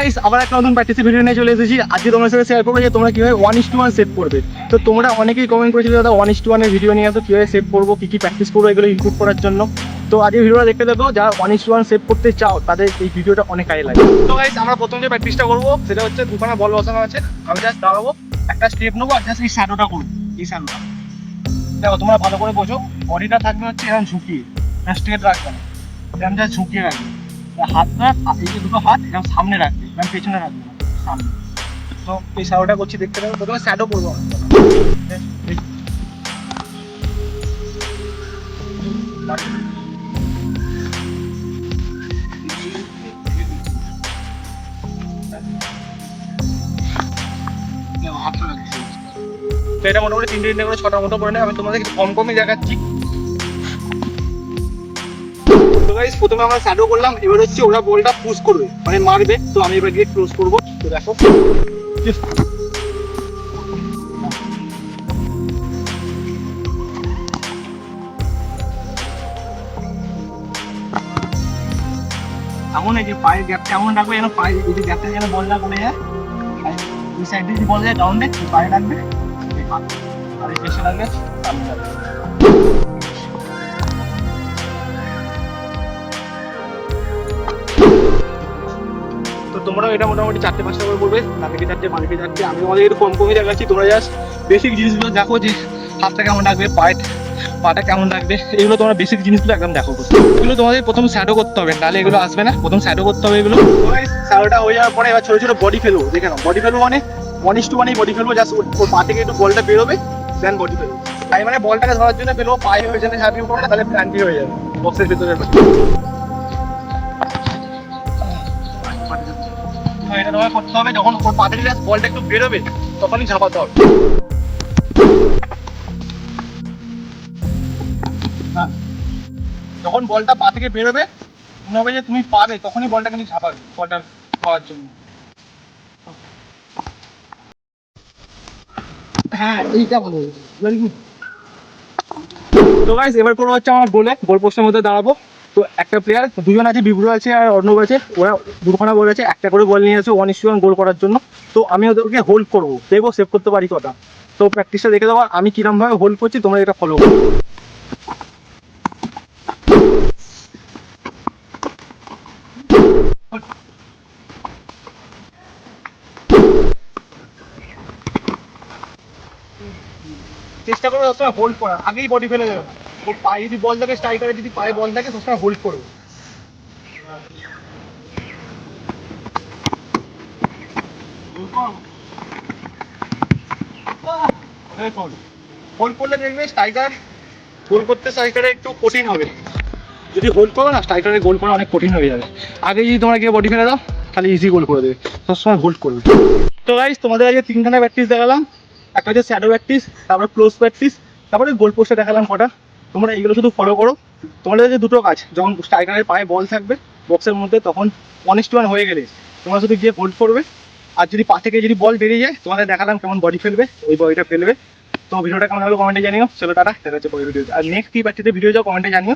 Guys আবার একটা নতুন প্র্যাকটিসের ভিডিও নিয়ে চলে এসেছি। আজকে তোমার সাথে শেয়ার করবো যে তোমরা কিভাবে 1:1 সেভ করবে। তো তোমরা অনেকেই কমেন্ট করেছিলে দাদা 1:1 এর ভিডিও নিয়ে আসো, কিভাবে সেভ করবো, কি প্র্যাকটিস করবো, এগুলো ইমপ্রুভ করার জন্য। তো আজকে ভিডিওটা দেখতে দেখো, যারা 1:1 সেভ করতে চাও তাদের এই ভিডিওটা অনেক কাজে লাগে। তো গাইস আমরা প্রথম যে প্র্যাকটিসটা করবো সেটা হচ্ছে দুখানা বল বসানো আছে, আমি জাস্ট দাঁড়াবো, একটা স্টেপ নেবো আর জাস্ট এই শ্যাডোটা করবো। এই শ্যাডোটা দেখো তোমরা ভালো করে বোঝো, বডিটা থাকবে হচ্ছে এরকম ঝুঁকিয়ে, স্ট্রেট রাখবে না, এরকম জাস্ট ঝুঁকিয়ে রাখবে। হাতটা এই যে দুটো হাত এরকম সামনে রাখবে, মানে পেছনে রাখবে না, সামনে। তো এই শ্যাডোটা করছি, দেখতে পাবো। প্রথমে শ্যাডো করবো তো এটা মোটামুটি তিনটে করে ছটার মতো করে নেয়। আমি তোমাদের কম কমই দেখাচ্ছি। তো গাইস প্রথমে আমরা শ্যাডো করলাম, এবার হচ্ছে ওরা বলটা পুশ করবে, মানে মারবে। তো আমি এবার গিয়ে ক্লোজ করবো। তো দেখো এমন এই যে পায়ের গ্যাপটা এমন রাখবে যেন পায়ে এই যে গ্যাপটা যেন বল না করে যায়। দুই সাইডে যদি বল যায় গ্রাউন্ডে পায়ে রাখবে, আর এই পেছনে রাখবে, সামনে রাখবে। তো তোমরাও এটা মোটামুটি 4-5টা করে করবে, নাকি 4টে বাড়িতে 4টে। আমি তোমাদের একটু কম কমই দেখাচ্ছি, তোমরা জাস্ট বেসিক জিনিসগুলো দেখো, যে হাতটা কেমন রাখবে, পাটা কেমন রাখবে, এগুলো তোমরা বেসিক জিনিসগুলো একদম দেখো। এগুলো তোমাদের প্রথম শ্যাডো করতে হবে, নাহলে এগুলো আসবে না। প্রথম শ্যাডো করতে হবে এগুলো। শ্যাডোটা হয়ে যাওয়ার পরে এবার ছোটো ছোটো বডি ফেলবো। দেখে নাও, বডি ফেলবো মানে 1:1 বডি ফেলবো, জাস্ট ওর পা থেকে একটু বলটা বেরোবে, দেন বডি ফেলবো। তাই মানে বলটাকে ধরার জন্য ফেলবো, পায়ে হয়ে যাবে হ্যাপি করো না, তাহলে প্ল্যান্টি হয়ে যাবে বক্সের ভিতরে। এটা তোমায় করতে হবে, যখন ওর পা থেকে বলটা একটু বেরোবে তখনই ঝাঁপাতে হবে। হ্যাঁ, যখন বলটা পা থেকে বেরোবে মনে হবে যে তুমি পাবে, তখনই বলটা কিন্তু ঝাঁপাবে বলটা পাওয়ার জন্য। হ্যাঁ এইটা ভালো, ভেরি গুড। তো গাইস এবার কোনো হচ্ছে আমার গোল পোস্টের মধ্যে দাঁড়াবো। তো একটা প্লেয়ার, দুজন আছে, বিভ্র আছে আর অর্ণব আছে, ওরা দুখানা বল আছে, একটা করে বল নিয়ে আসে 1:1 গোল করার জন্য। তো আমি ওদেরকে হোল্ড করবো, দেখবো সেভ করতে পারি কটা। তো প্র্যাকটিসটা দেখে দেবো আমি কিরম ভাবে হোল্ড করছি, তোমরা এটা ফলো করো। চেষ্টা করবো সবসময় হোল্ড করার, আগেই বডি ফেলে দেবে। ওর পায়ে যদি বল থাকে, স্ট্রাইকারে যদি পায়ে বল থাকে, সবসময় হোল্ড করবো। হোল্ড করলে দেখবে স্ট্রাইকার গোল করতে স্ট্রাইকারে একটু কঠিন হবে। যদি হোল্ড করো না, স্ট্রাইকারে গোল করা অনেক কঠিন হয়ে যাবে। আগে যদি তোমরা গিয়ে বডি ফেলে দাও, তাহলে ইজি গোল করে দেবে। সবসময় হোল্ড করবে। তো গাইস তোমাদের আজকে তিনখানা প্র্যাকটিস দেখালাম। একটা হচ্ছে শ্যাডো প্র্যাকটিস, তারপরে ক্লোজ প্র্যাকটিস, তারপরে গোল পোস্টে দেখালাম কটা। তোমরা এগুলো শুধু ফলো করো। তোমাদের যে দুটো কাজ, যখন স্ট্রাইকারের পায়ে বল থাকবে বক্সের মধ্যে, তখন 1:1 হয়ে গেলে তোমরা শুধু গিয়ে হোল্ড করবে। আর যদি পা থেকে যদি বল বেরিয়ে যায়, তোমাদের দেখালাম কেমন বডি ফেলবে, ওই বডিটা ফেলবে। তো ভিডিওটা কেমন হলো কমেন্টে জানিও। চলো টাটা, দেখা হচ্ছে পরের ভিডিও। আর নেক্সট কি প্র্যাকটিসের ভিডিও যাও কমেন্টে জানিও।